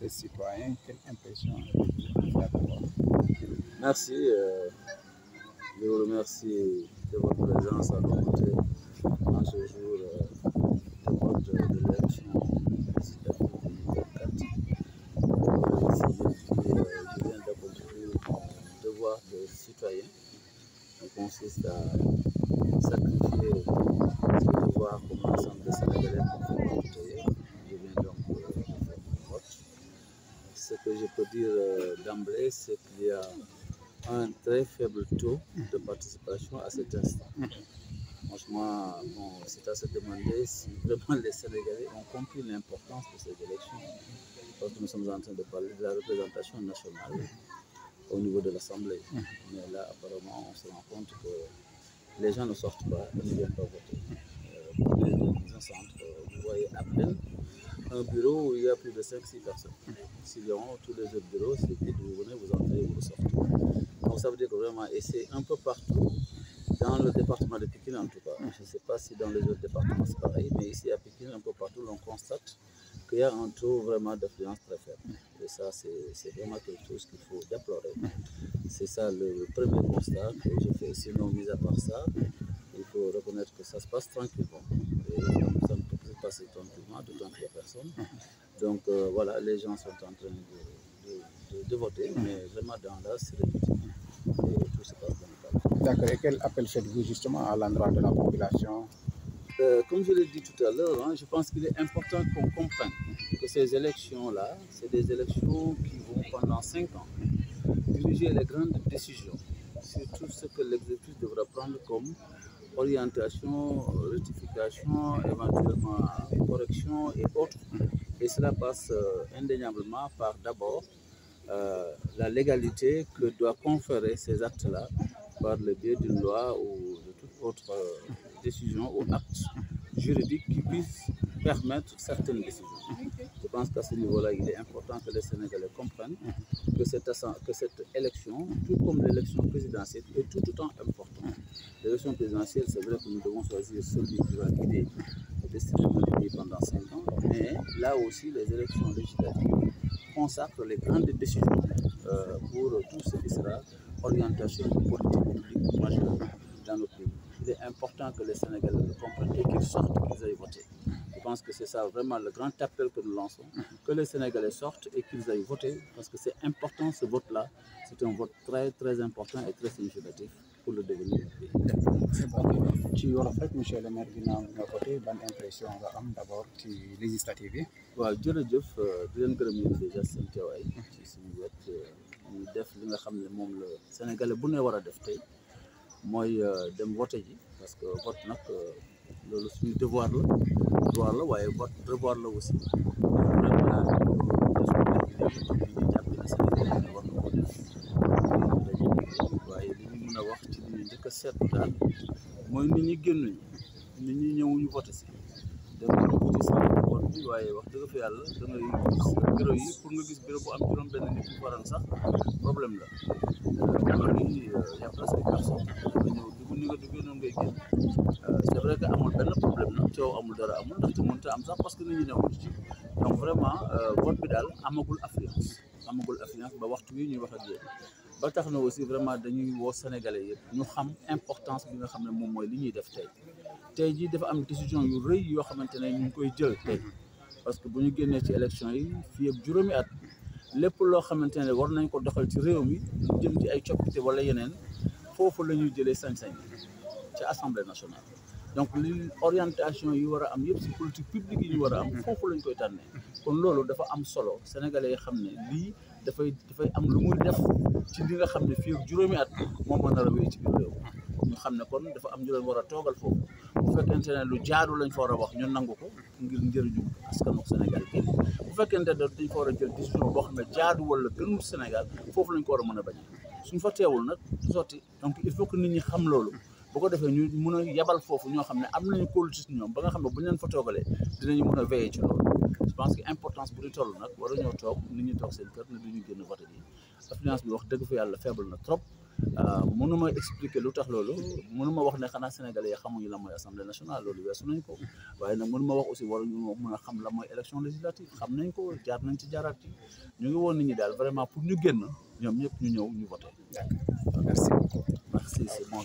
Des citoyens, quelle impression avez-vous? Merci. Je vous remercie de votre présence à nos côtés en ce jour de vote de l'élection législative 2024. Je viens d'accomplir mon devoir de citoyen qui consiste à sacrifier ce devoir comme l'ensemble des Sénégalais pour faire voter. Je viens donc de faire mon vote. Ce que je peux dire d'emblée, c'est qu'il y a un très faible taux de participation à cet instant. Franchement, bon, c'est à se demander si vraiment les Sénégalais ont compris l'importance de ces élections. Parce que nous sommes en train de parler de la représentation nationale au niveau de l'Assemblée. Mais là, apparemment, on se rend compte que les gens ne sortent pas et ne viennent pas voter. Prenez un centre, vous voyez à peine un bureau où il y a plus de 5-6 personnes. S'il y a tous les autres bureaux, c'est que vous venez, vous entrez, vous sortez. Donc ça veut dire que vraiment, et c'est un peu partout, dans le département de Pikine en tout cas. Je ne sais pas si dans les autres départements c'est pareil, mais ici à Pikine, un peu partout, on constate qu'il y a un taux vraiment d'affluence très faible. Et ça, c'est vraiment quelque chose qu'il faut déplorer. C'est ça le premier constat que je fais. Sinon, mis à part ça, il faut reconnaître que ça se passe tranquillement. Et ça ne peut plus passer tranquillement, d'autant qu'il n'y a personne. Donc voilà, les gens sont en train de voter, mais vraiment dans la sérénité. Et tout se passe dans le cadre. D'accord. Et quel appel faites-vous justement à l'endroit de la population? Comme je l'ai dit tout à l'heure, je pense qu'il est important qu'on comprenne que ces élections-là, c'est des élections qui vont pendant 5 ans diriger les grandes décisions sur tout ce que l'exécutif devra prendre comme orientation, rectification, éventuellement correction et autres. Et cela passe indéniablement par d'abord la légalité que doit conférer ces actes-là par le biais d'une loi ou de toute autre décision ou acte juridique qui puisse permettre certaines décisions. Je pense qu'à ce niveau-là, il est important que les Sénégalais comprennent que cette élection, tout comme l'élection présidentielle, est tout autant importante. L'élection présidentielle, c'est vrai que nous devons choisir celui qui va guider le destin de notre pays pendant 5 ans, mais là aussi, les élections législatives consacrent les grandes décisions pour tout ce qui sera orientation politique publique majeure dans notre pays. Il est important que les Sénégalais le comprennent et qu'ils sortent, qu'ils aillent voter. Je pense que c'est ça vraiment le grand appel que nous lançons, que les Sénégalais sortent et qu'ils aillent voter, parce que c'est important ce vote-là, c'est un vote très très important et très significatif pour le devenir du pays. ci wolof rek monsieur le maire ginnaaw nga voté ban impression nga am d'abord ci législative yi. waaw jërëjëf di leen gërëm yéen déjà seen teewaay ci suñu wet ñu def li nga xam ne moom la Sénégalais bu ne war a def tey mooy dem voté ji parce que vote nag loolu suñu devoir la waaye vote devoir la aussi vraiment Sénégalais war na ko def waaye li ñu mën a wax ci li ñu njëkk a seetlu daal mooy nit ñi génnuñu nit ñi ñëwuñu voté si dem nañu ci centre vote bi waaye wax dëgg fa yàlla da ngay gis bureau yi pour nga gis bureau bu am juróom-benn nit bu faran sax problème la y a presque personne nga ñëw dugg ni nga duggee noonu ngay génn c'est vrai que amul benn problème nag coow amul dara amul ndaxte mënut a am sax parce que nit ñi newuñu ci donc vraiment vote bi daal amagul affluence ba waxtu wi ñuy wax ak yéen ba tax na aussi vraiment dañuy woo Sénégalais yëpp ñu xam importance bi nga xam ne moom mooy li ñuy def tey jii dafa am décision yu rëy yoo xamante ne ñu ngi koy jël tey parce que bu ñu génnee ci élection yi fii ak juróomi at lépp loo xamante ne war nañ ko doxal ci réew mi mu jëm ci ay coppite wala yeneen foofu la ñuy jëlee sañ-sañ ci assemblée nationale. donc li orientation yi war a am yëpp si politique publique yi ñu war a am foofu lañ koy tànnee kon loolu dafa am solo Sénégalais yi xam ne lii dafay am lu muy def ci li nga xam ne fii ak juróomi at moom moo nar a wéy ci biir réew ñu xam ne kon dafa am ñu leen war a toogal foofu bu fekkente ne lu jaadu lañ fa war a wax ñu nangu ko ngir njëriñu askanu Sénégal gi bu fekkente ne dañ fa war a jël décision boo xam ne jaadu wala gënul Sénégal foofu lañ ko war a mën a bañ suñ fa teewul nag du sotti donc il faut que nit ñi xam loolu bu ko defee ñu mun a yebal foofu ñoo xam ne am nañu kóolute ci ñoom ba nga xam ne bu ñu leen fa toogalee dinañu mun a veiller ci loolu je pense que importance bu di toll nag war ñoo toog nit ñi toog seen kër ne du ñu génn voté ji affluence bi wax dëgg fa yàlla faible na trop mënuma expliquer lu tax loolu mënuma wax ne xanaa sénégalais yi xamuñu la mooy assemblée nationale loolu weesu nañ ko waaye nag mënuma wax aussi waruñu mën a xam la mooy élection législative xam nañ ko jaar nañ ci jaaraat ci ñu ngi woon nit ñi daal vraiment pour ñu génn ñoom ñëpp ñu ñëw ñu voté. D'accord, merci beaucoup. Merci, c'est bon.